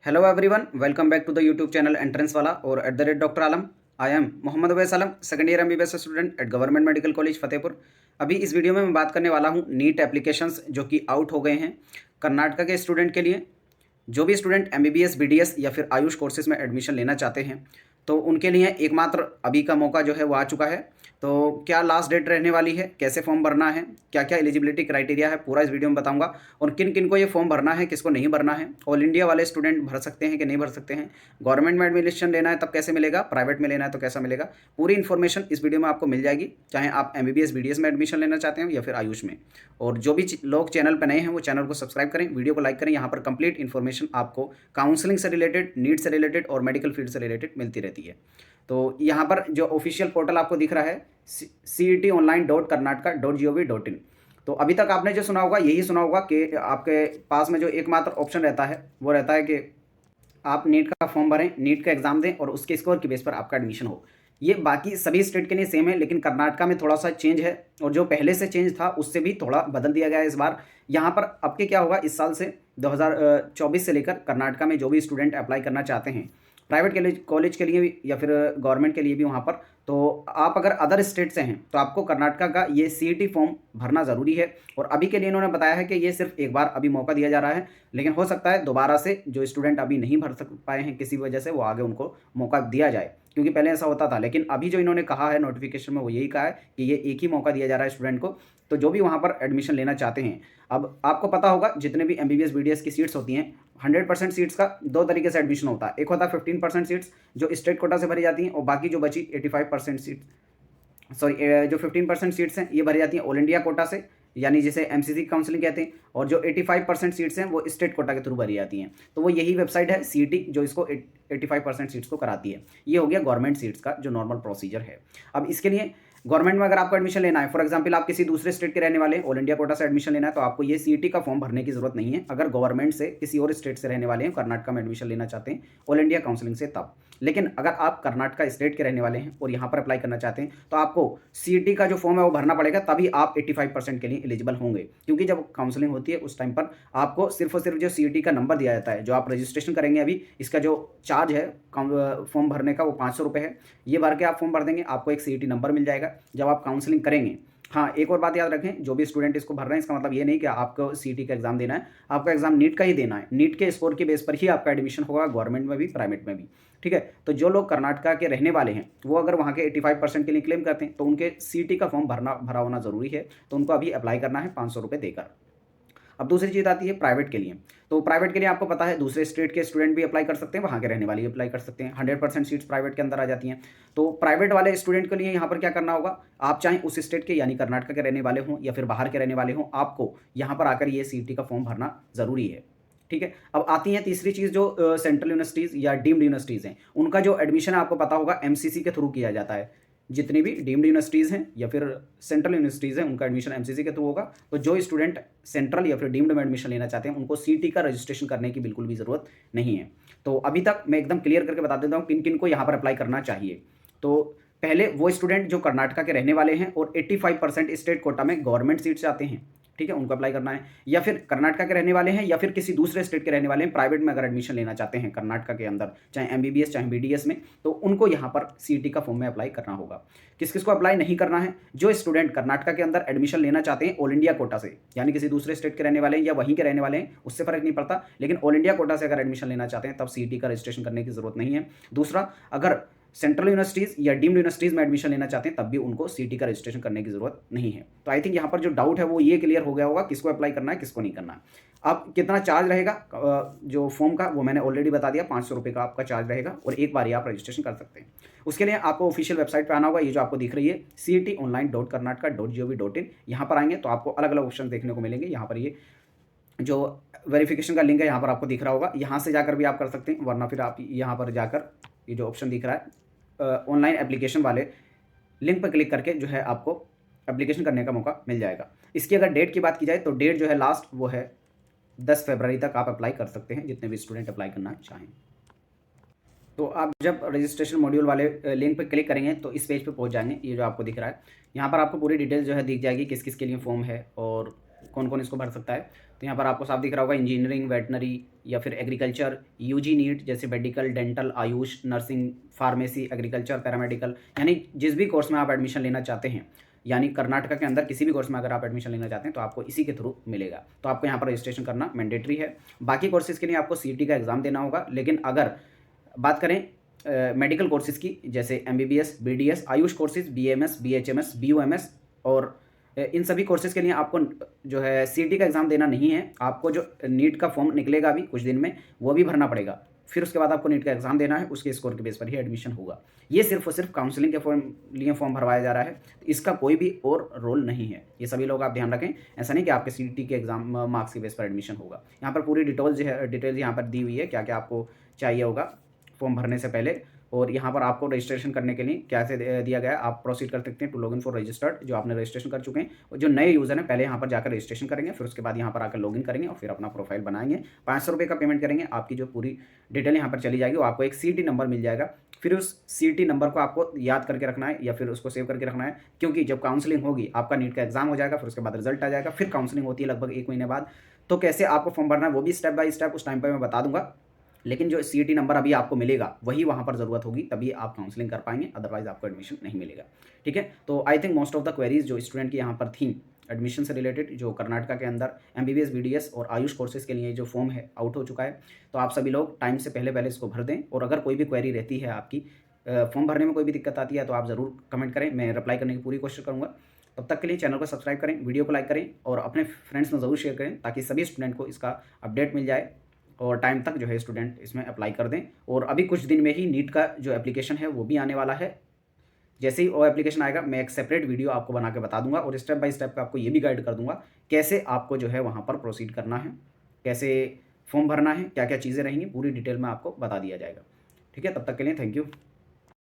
Hello everyone, welcome back to the YouTube channel entrance वाला और @doctor Alam. I am Mohammad Awais Alam, second year MBBS student at government medical college Fatehpur. अभी इस video में मैं बात करने वाला हूं नीट एप्लीकेशंस जो कि आउट हो गए हैं कर्नाटका के स्टूडेंट के लिए। जो भी स्टूडेंट एमबीबीएस बीडीएस या फिर आयुष कोर्सेज में एडमिशन लेना चाहते हैं तो उनके लिए एकमात्र अभी का मौका जो है वो आ चुका है। तो क्या लास्ट डेट रहने वाली है, कैसे फॉर्म भरना है, क्या क्या एलिजिबिलिटी क्राइटेरिया है, पूरा इस वीडियो में बताऊंगा। और किन किन को ये फॉर्म भरना है, किसको नहीं भरना है, ऑल इंडिया वाले स्टूडेंट भर सकते हैं कि नहीं भर सकते हैं, गवर्नमेंट में एडमिशन लेना है तब कैसे मिलेगा, प्राइवेट में लेना है तो कैसा मिलेगा, पूरी इन्फॉर्मेशन इस वीडियो में आपको मिल जाएगी। चाहे आप एमबीबीएस बीडीएस में एडमिशन लेना चाहते हैं या फिर आयुष में। और जो भी लोग चैनल पर नए हैं वो चैनल को सब्सक्राइब करें, वीडियो को लाइक करें। यहाँ पर कंप्लीट इन्फॉर्मेशन आपको काउंसलिंग से रिलेटेड, नीट से रिलेटेड और मेडिकल फील्ड से रिलेटेड मिलती रहती है। तो यहाँ पर जो ऑफिशियल पोर्टल आपको दिख रहा है CETonline.karnataka.gov.in। तो अभी तक आपने जो सुना होगा यही सुना होगा कि आपके पास में जो एकमात्र ऑप्शन रहता है वो रहता है कि आप नीट का फॉर्म भरें, नीट का एग्जाम दें और उसके स्कोर की बेस पर आपका एडमिशन हो। ये बाकी सभी स्टेट के लिए सेम है, लेकिन कर्नाटका में थोड़ा सा चेंज है और जो पहले से चेंज था उससे भी थोड़ा बदल दिया गया है इस बार। यहाँ पर अब के क्या होगा, इस साल से 2024 से लेकर कर्नाटका में जो भी स्टूडेंट अप्लाई करना चाहते हैं प्राइवेट कॉलेज के लिए भी या फिर गवर्नमेंट के लिए भी वहाँ पर, तो आप अगर अदर स्टेट से हैं तो आपको कर्नाटका का ये सीईटी फॉर्म भरना ज़रूरी है। और अभी के लिए इन्होंने बताया है कि ये सिर्फ एक बार अभी मौका दिया जा रहा है, लेकिन हो सकता है दोबारा से जो स्टूडेंट अभी नहीं भर सक पाए हैं किसी वजह से वो आगे उनको मौका दिया जाए, क्योंकि पहले ऐसा होता था। लेकिन अभी जो इन्होंने कहा है नोटिफिकेशन में वो यही कहा है कि ये एक ही मौका दिया जा रहा है स्टूडेंट को। तो जो भी वहाँ पर एडमिशन लेना चाहते हैं, अब आपको पता होगा जितने भी एमबीबीएस बीडीएस की सीट्स होती हैं 100% सीट्स का दो तरीके से एडमिशन होता है। एक होता है 15% सीट्स जो स्टेट कोटा से भरी जाती हैं और बाकी जो बची 85% सीट्स, जो 15% सीट्स हैं ये भरी जाती हैं ऑल इंडिया कोटा से, यानी जिसे एमसीसी काउंसलिंग कहते हैं। और जो 85% सीट्स हैं वो स्टेट कोटा के थ्रू भरी जाती हैं। तो वो यही वेबसाइट है सीईटी जो इसको 85% सीट्स को कराती है। ये हो गया गवर्नमेंट सीट्स का जो नॉर्मल प्रोसीजर है। अब इसके लिए गवर्नमेंट में अगर आपको एडमिशन लेना है, फॉर एग्जांपल आप किसी दूसरे स्टेट के रहने वाले हैं, ऑल इंडिया कोटा से एडमिशन लेना है, तो आपको ये सीईटी का फॉर्म भरने की जरूरत नहीं है। अगर गवर्नमेंट से किसी और स्टेट से रहने वाले हैं, कर्नाटका में एडमिशन लेना चाहते हैं ऑल इंडिया काउंसलिंग से तब। लेकिन अगर आप कर्नाटका स्टेट के रहने वाले हैं और यहाँ पर अप्लाई करना चाहते हैं तो आपको सीईटी का जो फॉर्म है वो भरना पड़ेगा, तभी आप 85% के लिए एलिजिबल होंगे। क्योंकि जब काउंसलिंग होती है उस टाइम पर आपको सिर्फ और सिर्फ जो सीईटी का नंबर दिया जाता है, जो आप रजिस्ट्रेशन करेंगे अभी, इसका जो चार्ज है फॉर्म भरने का वो 500 रुपये है। ये भर के आप फॉर्म भर देंगे, आपको एक सीईटी नंबर मिल जाएगा जब आप काउंसलिंग करेंगे। हाँ, एक और बात याद रखें, जो भी स्टूडेंट इसको भर रहे हैं इसका मतलब ये नहीं कि आपको सीईटी का एग्जाम देना है, आपका एग्जाम नीट का ही देना है। नीट के स्कोर के बेस पर ही आपका एडमिशन होगा, गवर्नमेंट में भी प्राइवेट में भी। ठीक है, तो जो लोग कर्नाटका के रहने वाले हैं वो अगर वहाँ के 85% के लिए क्लेम करते हैं तो उनके सीईटी का फॉर्म भरा होना जरूरी है। तो उनको अभी अप्लाई करना है 500 रुपये देकर। अब दूसरी चीज़ आती है प्राइवेट के लिए। तो प्राइवेट के लिए आपको पता है दूसरे स्टेट के स्टूडेंट भी अप्लाई कर सकते हैं, वहाँ के रहने वाले भी अप्लाई कर सकते हैं। 100% सीट्स प्राइवेट के अंदर आ जाती हैं। तो प्राइवेट वाले स्टूडेंट के लिए यहाँ पर क्या करना होगा, आप चाहे उस स्टेट के यानी कर्नाटका के रहने वाले हों या फिर बाहर के रहने वाले हों, आपको यहाँ पर आकर ये सीईटी का फॉर्म भरना ज़रूरी है। ठीक है, अब आती है तीसरी चीज़, जो सेंट्रल यूनिवर्सिटीज़ या डीम्ड यूनिवर्सिटीज़ हैं उनका जो एडमिशन है आपको पता होगा एमसीसी के थ्रू किया जाता है। जितनी भी डीम्ड यूनिवर्सिटीज़ हैं या फिर सेंट्रल यूनिवर्सिटीज़ हैं उनका एडमिशन एमसीसी के थ्रू होगा। तो जो स्टूडेंट सेंट्रल या फिर डीम्ड में एडमिशन लेना चाहते हैं उनको सीईटी का रजिस्ट्रेशन करने की बिल्कुल भी ज़रूरत नहीं है। तो अभी तक मैं एकदम क्लियर करके बता देता हूँ किन किन को यहाँ पर अप्लाई करना चाहिए। तो पहले वो स्टूडेंट जो कर्नाटका के रहने वाले हैं और 85% स्टेट कोटा में गवर्नमेंट सीट से आते हैं, ठीक है, उनको अप्लाई करना है। या फिर कर्नाटका के रहने वाले हैं या फिर किसी दूसरे स्टेट के रहने वाले हैं, प्राइवेट में अगर एडमिशन लेना चाहते हैं कर्नाटका के अंदर, चाहे एमबीबीएस चाहे बीडीएस में, तो उनको यहाँ पर सीईटी का फॉर्म में अप्लाई करना होगा। किस किस को अप्लाई नहीं करना है, जो स्टूडेंट कर्नाटका के अंदर एडमिशन लेना चाहते हैं ऑल इंडिया कोटा से, यानी किसी दूसरे स्टेट के रहने वाले हैं या वहीं के रहने वाले हैं, उससे फर्क नहीं पड़ता, लेकिन ऑल इंडिया कोटा से अगर एडमिशन लेना चाहते हैं तब सीईटी का रजिस्ट्रेशन करने की जरूरत नहीं है। दूसरा, अगर सेंट्रल यूनिवर्सिटीज़ या डीम्ड यूनिवर्सिटीज़ में एडमिशन लेना चाहते हैं तब भी उनको सीईटी का रजिस्ट्रेशन करने की जरूरत नहीं है। तो आई थिंक यहाँ पर जो डाउट है वो ये क्लियर हो गया होगा किसको अप्लाई करना है किसको नहीं करना है। अब कितना चार्ज रहेगा जो फॉर्म का, वो मैंने ऑलरेडी बता दिया, 500 रुपये का आपका चार्ज रहेगा और एक बार ही आप रजिस्ट्रेशन कर सकते हैं। उसके लिए आपको ऑफिशियल वेबसाइट पर आना होगा, ये जो आपको दिख रही है CETonline.karnataka.gov.in। यहाँ पर आएंगे तो आपको अलग अलग ऑप्शन देखने को मिलेंगे। यहाँ पर ये जो वेरिफिकेशन का लिंक है यहाँ पर आपको दिख रहा होगा, यहाँ से जाकर भी आप कर सकते हैं, वरना फिर आप यहाँ पर जाकर ये जो ऑप्शन दिख रहा है ऑनलाइन एप्लीकेशन वाले लिंक पर क्लिक करके जो है आपको एप्लीकेशन करने का मौका मिल जाएगा। इसकी अगर डेट की बात की जाए तो डेट जो है लास्ट वो है 10 फरवरी तक आप अप्लाई कर सकते हैं, जितने भी स्टूडेंट अप्लाई करना चाहें। तो आप जब रजिस्ट्रेशन मॉड्यूल वाले लिंक पर क्लिक करेंगे तो इस पेज पे पहुंच जाएंगे। ये जो आपको दिख रहा है यहाँ पर आपको पूरी डिटेल जो है दिख जाएगी, किस किस के लिए फॉर्म है और कौन कौन इसको भर सकता है। तो यहाँ पर आपको साफ दिख रहा होगा इंजीनियरिंग, वेटनरी या फिर एग्रीकल्चर, यूजी नीट जैसे medical, dental, Ayush, nursing, pharmacy, agriculture, paramedical, यानी जिस भी कोर्स में आप एडमिशन लेना चाहते हैं, यानी कर्नाटका के अंदर किसी भी कोर्स में अगर आप एडमिशन लेना चाहते हैं तो आपको इसी के थ्रू मिलेगा। तो आपको यहाँ पर रजिस्ट्रेशन करना मैंडेटरी है। बाकी कोर्सेज़ के लिए आपको सीईटी का एग्ज़ाम देना होगा। लेकिन अगर बात करें मेडिकल कोर्सेज़ की, जैसे MBBS, BDS, Ayush courses, BMS, BHMS, BUMS और इन सभी कोर्सेज़ के लिए आपको जो है सीईटी का एग्ज़ाम देना नहीं है। आपको जो नीट का फॉर्म निकलेगा अभी कुछ दिन में, वो भी भरना पड़ेगा। फिर उसके बाद आपको नीट का एग्ज़ाम देना है, उसके स्कोर के बेस पर ही एडमिशन होगा। ये सिर्फ और सिर्फ काउंसलिंग के लिए फॉर्म भरवाया जा रहा है, तो इसका कोई भी और रोल नहीं है। ये सभी लोग आप ध्यान रखें। ऐसा नहीं कि आपके सीईटी के एग्ज़ाम मार्क्स के बेस पर एडमिशन होगा। यहाँ पर पूरी डिटेल यहाँ पर दी हुई है, क्या क्या आपको चाहिए होगा फॉर्म भरने से पहले। और यहाँ पर आपको रजिस्ट्रेशन करने के लिए क्या से दिया गया है, आप प्रोसीड कर सकते हैं टू लॉगिन फॉर रजिस्टर्ड, जो आपने रजिस्ट्रेशन कर चुके हैं। और जो नए यूज़र हैं पहले यहाँ पर जाकर रजिस्ट्रेशन करेंगे, फिर उसके बाद यहाँ पर आकर लॉगिन करेंगे और फिर अपना प्रोफाइल बनाएंगे। 500 रुपये का पेमेंट करेंगे, आपकी जो पूरी डिटेल यहाँ पर चली जाएगी। वो आपको एक सीईटी नंबर मिल जाएगा। फिर उस सीईटी नंबर को आपको याद करके रखना है या फिर उसको सेव करके रखना है, क्योंकि जब काउंसलिंग होगी, आपका नीट का एग्जाम हो जाएगा, फिर उसके बाद रिजल्ट आ जाएगा, फिर काउंसलिंग होती है लगभग 1 महीने बाद। तो कैसे आपको फॉर्म भरना है वो भी स्टेप बाय स्टेप उस टाइम पर मैं बता दूंगा। लेकिन जो सीईटी नंबर अभी आपको मिलेगा वही वहाँ पर ज़रूरत होगी, तभी आप काउंसलिंग कर पाएंगे, अदरवाइज आपको एडमिशन नहीं मिलेगा। ठीक है, तो I think most of the queries जो स्टूडेंट की यहाँ पर थी एडमिशन से रिलेटेड, जो कर्नाटका के अंदर एमबीबीएस, बीडीएस और आयुष कोर्सेज के लिए जो फॉर्म है आउट हो चुका है। तो आप सभी लोग टाइम से पहले इसको भर दें। और अगर कोई भी क्वेरी रहती है आपकी, फॉर्म भरने में कोई भी दिक्कत आती है, तो आप ज़रूर कमेंट करें, मैं रिप्लाई करने की पूरी कोशिश करूँगा। तब तक के लिए चैनल को सब्सक्राइब करें, वीडियो को लाइक करें और अपने फ्रेंड्स में ज़रूर शेयर करें, ताकि सभी स्टूडेंट को इसका अपडेट मिल जाए और टाइम तक जो है स्टूडेंट इसमें अप्लाई कर दें। और अभी कुछ दिन में ही नीट का जो एप्लीकेशन है वो भी आने वाला है। जैसे ही वो एप्लीकेशन आएगा, मैं एक सेपरेट वीडियो आपको बना के बता दूंगा और स्टेप बाय स्टेप आपको ये भी गाइड कर दूंगा कैसे आपको जो है वहाँ पर प्रोसीड करना है, कैसे फॉर्म भरना है, क्या क्या चीज़ें रहेंगी, पूरी डिटेल में आपको बता दिया जाएगा। ठीक है, तब तक के लिए थैंक यू।